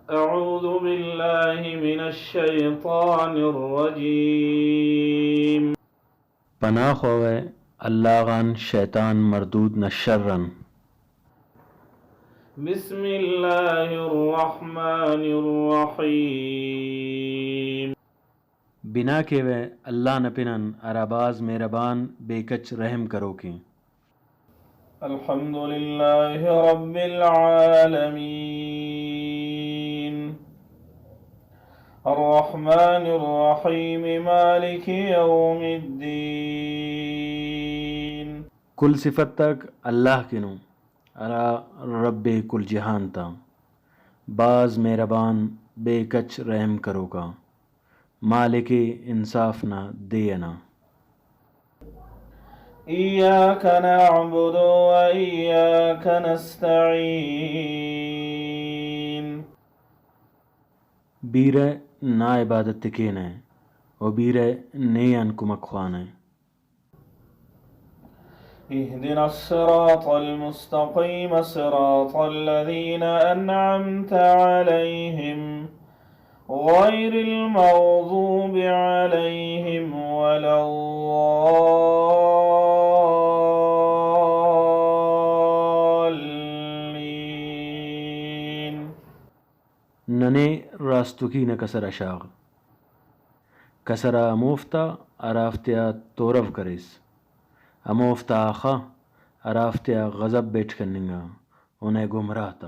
اعوذ باللہ من الشیطان الرجیم پناہ خوے اللہ غان شیطان مردود نہ شرن بسم اللہ الرحمن الرحیم بنا کے وے اللہ نپنن اراباز مہربان بے کچ رحم کرو کی الحمد للہ رب العالمین الرحمن الرحیم مالک یوم الدین کل صفت تک اللہ کنو ارا رب کل جہان تا باز مہربان بے کچ رحم کرو کا مالک انصاف نہ دینا ایاک نعبد و ایاک نستعین بیرے نا عبادت تکین ہے و بیرے نیان کمک خوان ہے اهدنا الصراط المستقيم صراط الذين أنعمت عليهم غير المغضوب عليهم ولا الضالين ننے راستکی نہ کسر اشاغ کسرا موفتا ارافتیا تورف کریس اموفتا آخا ارافتیا غضب بیٹھ کرنگا انہیں گمراہ تا